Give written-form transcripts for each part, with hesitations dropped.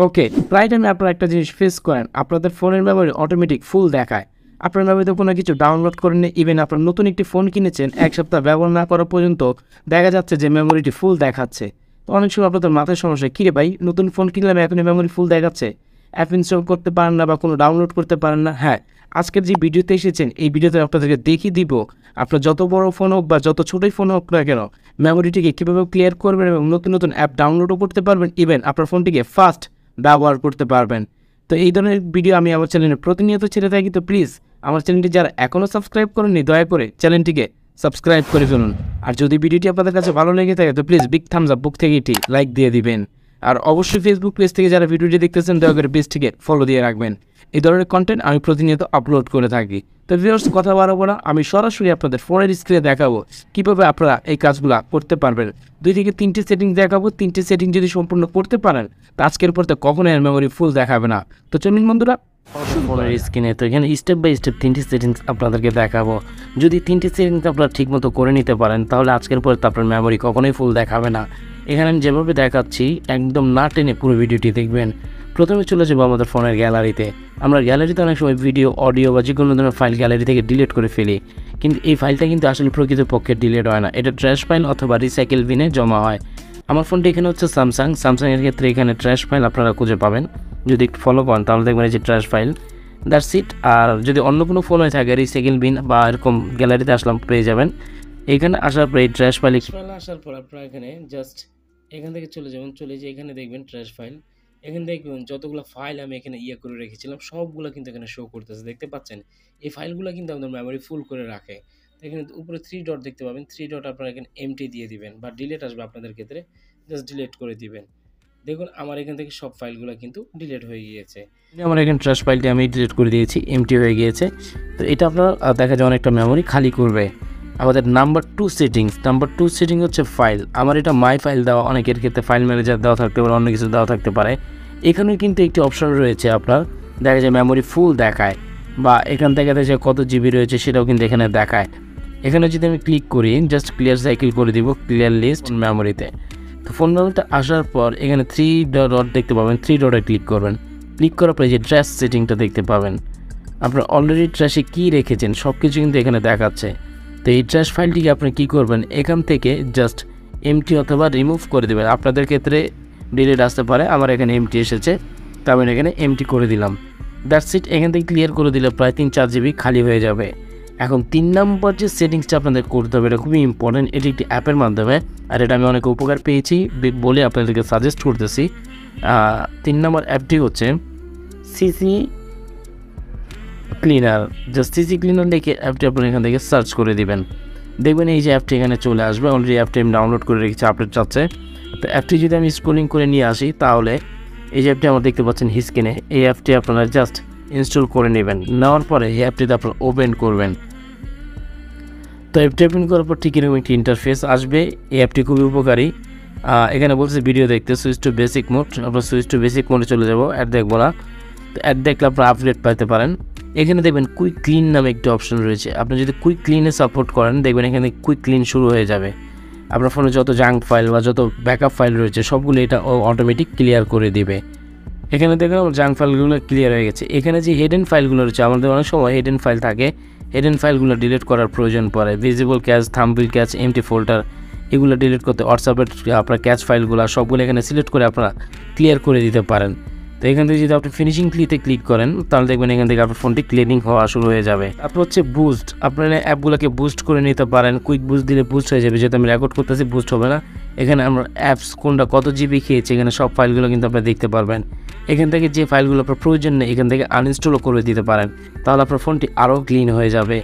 ওকে, প্রায় টাইমে আপনারা একটা জিনিস ফেস করেন, আপনাদের ফোনের মেমোরি অটোমেটিক ফুল দেখায়। আপনার মেমোরিতে কোনো কিছু ডাউনলোড করেন, ইভেন আপনার নতুন একটি ফোন কিনেছেন, এক সপ্তাহ ব্যবহার না করা পর্যন্ত দেখা যাচ্ছে যে মেমোরিটি ফুল দেখাচ্ছে। তো অনেক সময় আপনাদের মাথায় সমস্যা, কিরে ভাই নতুন ফোন কিনলাম এখনই মেমোরি ফুল দেখাচ্ছে, অ্যাপ ইনস্টল করতে পারেন না বা কোনো ডাউনলোড করতে পারেন না। হ্যাঁ, আজকের যে ভিডিওতে এসেছেন এই ভিডিওতে আপনাদেরকে দেখিয়ে দিব আপনার যত বড় ফোন হোক বা যত ছোটোই ফোন হোক না কেন মেমোরিটিকে কীভাবে ক্লিয়ার করবেন এবং নতুন নতুন অ্যাপ ডাউনলোডও করতে পারবেন, ইভেন আপনার ফোনটিকে ফাস্ট ব্যবহার করতে পারবেন। তো এই ধরনের ভিডিও আমি আমার চ্যানেলে প্রতিনিয়ত ছেড়ে থাকি। তো প্লিজ আমার চ্যানেলটি যারা এখনও সাবস্ক্রাইব করেননি দয়া করে চ্যানেলটিকে সাবস্ক্রাইব করে ফেলুন। আর যদি ভিডিওটি আপনাদের কাছে ভালো লেগে থাকে তো প্লিজ বিগ থামস আপ বুক থেকে এটি লাইক দিয়ে দিবেন। আর অবশ্যই ফেসবুক পেজ থেকে যারা ভিডিওটি দেখতেছেন দয়া করে পেজটিকে ফলো দিয়ে রাখবেন। এই ধরনের কন্টেন্ট আমি প্রতিনিয়ত আপলোড করে থাকি। তো ভিউয়ার্স, কথা বাড়াবো না, আমি সরাসরি আপনাদের ফোনের স্ক্রিনে দেখাবো কীভাবে আপনারা এই কাজগুলো করতে পারবেন। 2 থেকে 3টি সেটিং দেখাবো। 3টি সেটিং যদি সম্পূর্ণ করতে পারেন তো আজকের পর তো কখনোই এর মেমোরি ফুল দেখাবে না। তো চলুন বন্ধুরা ফোনের স্ক্রিনে, তো এখানে স্টেপ বাই স্টেপ 3টি সেটিংস আপনাদেরকে দেখাবো। যদি 3টি সেটিংস আপনারা ঠিকমতো করে নিতে পারেন তাহলে আজকের পর তো আপনার মেমোরি কখনোই ফুল দেখাবে না। এখানে আমি যেভাবে দেখাচ্ছি একদম না টেনে পুরো ভিডিওটি দেখবেন। প্রথমে চলে যাবো আমাদের ফোনের গ্যালারিতে। আমরা গ্যালারিতে অনেক সময় ভিডিও, অডিও বা যে কোনো ধরনের ফাইল গ্যালারি থেকে ডিলিট করে ফেলি, কিন্তু এই ফাইলটা কিন্তু আসলে প্রকৃতপক্ষে ডিলিট হয় না, এটা ট্র্যাশ ফাইল অথবা রিসাইকেল বিনে জমা হয়। আমার ফোনটি এখানে হচ্ছে স্যামসাংয়ের ক্ষেত্রে এখানে ট্র্যাশ ফাইল আপনারা খুঁজে পাবেন। যদি একটু ফলো করেন তাহলে দেখবেন এই যে ট্র্যাশ ফাইল, দ্যাটস ইট। আর যদি অন্য কোনো ফোন হয়ে থাকে রিসাইকেল বিন বা এরকম গ্যালারিতে আসলাম পেয়ে যাবেন। এখানে আসার পর এই ট্র্যাশ ফাইল আসার পর আপনারা এখানে জাস্ট এখান থেকে চলে যাবেন। চলে যে এখানে দেখবেন ট্র্যাশ ফাইল, এখানে দেখবেন যতগুলো ফাইল আমি এখানে করে রেখেছিলাম সবগুলো কিন্তু এখানে শো করতেছে, দেখতে পাচ্ছেন। এই ফাইলগুলো কিন্তু আপনার মেমোরি ফুল করে রাখে। এখানে উপরে 3 ডট দেখতে পাবেন, 3 ডট আপনারা এখানে এমটি দিয়ে দিবেন বা ডিলিট আসবে আপনাদের ক্ষেত্রে, জাস্ট ডিলিট করে দিবেন। দেখুন আমার এখান থেকে সব ফাইলগুলো কিন্তু ডিলিট হয়ে গিয়েছে। আমার এখানে ট্র্যাশ ফাইলটি আমি ডিলিট করে দিয়েছি, এমটি হয়ে গিয়েছে। তো এটা আপনার দেখা যায় অনেকটা মেমোরি খালি করবে। আমাদের নাম্বার 2 সেটিং হচ্ছে ফাইল। আমার এটা মাই ফাইল দেওয়া, অনেকের ক্ষেত্রে ফাইল ম্যানেজার দেওয়া থাকতে পারে, অন্য কিছু দেওয়া থাকতে পারে। এখানে কিন্তু একটি অপশন রয়েছে আপনার, দেখা যায় মেমোরি ফুল দেখায় বা এখান থেকে দেখা যায় কত জিবি রয়েছে সেটাও কিন্তু এখানে দেখায়। এখানে যদি আমি ক্লিক করি জাস্ট ক্লিয়ার সাইকেল করে দিব, ক্লিয়ার লিস্ট মেমোরিতে। তো ফোন মেমোরিতে আসার পর এখানে 3 ডট দেখতে পাবেন, 3 ডটে ক্লিক করবেন। ক্লিক করার পরে যে ট্র্যাশ সেটিংটা দেখতে পাবেন, আপনার অলরেডি ট্র্যাশে কী রেখেছেন সব কিছু কিন্তু এখানে দেখাচ্ছে। তো এই ট্র্যাশ ফাইলটিকে আপনি কী করবেন, এখান থেকে জাস্ট এমটি অথবা রিমুভ করে দেবেন। আপনাদের ক্ষেত্রে ডিলিট আসতে পারে, আমার এখানে এমটি এসেছে তো আমি এখানে এমটি করে দিলাম, দ্যাটস ইট। এখান থেকে ক্লিয়ার করে দিলে প্রায় 3-4 জিবি খালি হয়ে যাবে। এখন 3 নম্বর যে সেটিংসটা আপনাদের করতে হবে এটা খুবই ইম্পর্টেন্ট, এটি একটি অ্যাপের মাধ্যমে, আর এটা আমি অনেক উপকার পেয়েছি বলে আপনাদেরকে সাজেস্ট করতেছি। 3 নম্বর অ্যাপটি হচ্ছে CC cleaner. Just CC cleaner লিখে অ্যাপটি আপনি এখান থেকে সার্চ করে দিবেন, দেখবেন এই যে অ্যাপটি এখানে চলে আসবে। অলরেডি অ্যাপটি আমি ডাউনলোড করে রেখেছি, আপডেট চাচ্ছে। তো অ্যাপটি যদি আমি স্ক্রলিং করে নিয়ে আসি তাহলে এই যে অ্যাপটি আমার দেখতে পাচ্ছেন স্ক্রিনে, এই অ্যাপটি আপনারা জাস্ট ইনস্টল করে নেবেন। নেওয়ার পরে এই অ্যাপটিতে আপনারা ওপেন করবেন। তো অ্যাপটি ওপেন করার পর ঠিক এরকম একটি ইন্টারফেস আসবে। এই অ্যাপটি খুবই উপকারী। এখানে বলছে ভিডিও দেখতে, সুইচ টু বেসিক মোড, আপনার সুইচ টু বেসিক মোডে চলে যাবো, অ্যাড দেখবো না। তো অ্যাড দেখলে আপনারা আপডেট পাইতে পারেন। এখানে দেখবেন কুইক ক্লিন নামে একটি অপশন রয়েছে, আপনি যদি কুইক ক্লিনে সাপোর্ট করেন দেখবেন এখানে কুইক ক্লিন শুরু হয়ে যাবে। আপনার ফোনে যত জাঙ্ক ফাইল বা যত ব্যাকআপ ফাইল রয়েছে সবগুলো এটা অটোমেটিক ক্লিয়ার করে দিবে। এখানে দেখুন আমার জাঙ্ক ফাইলগুলো ক্লিয়ার হয়ে গেছে। এখানে যে হিডেন ফাইলগুলো রয়েছে, আমাদের অনেক সময় হিডেন ফাইল থাকে, হিডেন ফাইলগুলো ডিলিট করার প্রয়োজন পড়ে। Visible cache, thumbnail cache, empty folder, এগুলো ডিলিট করতে হোয়াটসঅ্যাপের আপনার ক্যাচ ফাইলগুলো সবগুলো এখানে সিলেক্ট করে আপনারা ক্লিয়ার করে দিতে পারেন। তো এখান থেকে যদি আপনি ফিনিশিং ক্লিতে ক্লিক করেন তাহলে দেখবেন এখান থেকে আপনার ফোনটি ক্লিনিং হওয়া শুরু হয়ে যাবে। তারপর হচ্ছে বুস্ট, আপনারা অ্যাপগুলোকে বুস্ট করে নিতে পারেন। কুইক বুস্ট দিলে বুস্ট হয়ে যাবে, যেহেতু আমি রেকর্ড করতেছি বুস্ট হবে না। এখানে আমরা অ্যাপস কোনটা কত জিবি খেয়েছে এখানে সব ফাইলগুলো কিন্তু আপনারা দেখতে পারবেন। এখান থেকে যে ফাইলগুলো আপনার প্রয়োজন নেই এখান থেকে আনইনস্টলও করে দিতে পারেন, তাহলে আপনার ফোনটি আরও ক্লিন হয়ে যাবে।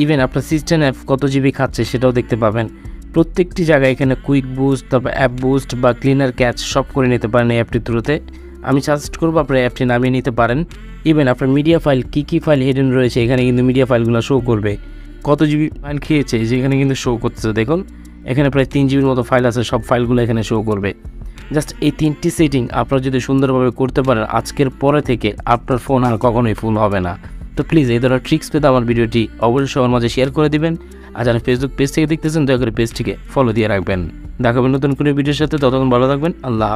ইভেন আপনার সিস্টেম অ্যাপ কত জিবি খাচ্ছে সেটাও দেখতে পাবেন। প্রত্যেকটি জায়গায় এখানে কুইক বুস্ট, তারপর অ্যাপ বুস্ট বা ক্লিনার ক্যাচ সব করে নিতে পারেন এই অ্যাপটির থ্রুতে। আমি সাজেস্ট করবো আপনার অ্যাপটি নামিয়ে নিতে পারেন। ইভেন আপনার মিডিয়া ফাইল কী ফাইল হিডেন রয়েছে এখানে কিন্তু মিডিয়া ফাইলগুলো শো করবে, কত জিবি ফাইল খেয়েছে যেখানে কিন্তু শো করতেছে। দেখুন এখানে প্রায় 3 জিবির মতো ফাইল আছে, সব ফাইলগুলো এখানে শো করবে। জাস্ট এই 3টি সেটিং আপনারা যদি সুন্দরভাবে করতে পারেন আজকের পরে থেকে আপনার ফোন আর কখনোই ফুল হবে না। তো প্লিজ এই ধরনের ট্রিক্স পেতে আমার ভিডিওটি অবশ্যই সবার মাঝে শেয়ার করে দিবেন। আর যারা ফেসবুক পেজ থেকে দেখতেছেন দয়া করে পেজটিকে ফলো দিয়ে রাখবেন। দেখাবেন নতুন কোনো ভিডিওর সাথে, ততক্ষণ ভালো থাকবেন। আল্লাহ।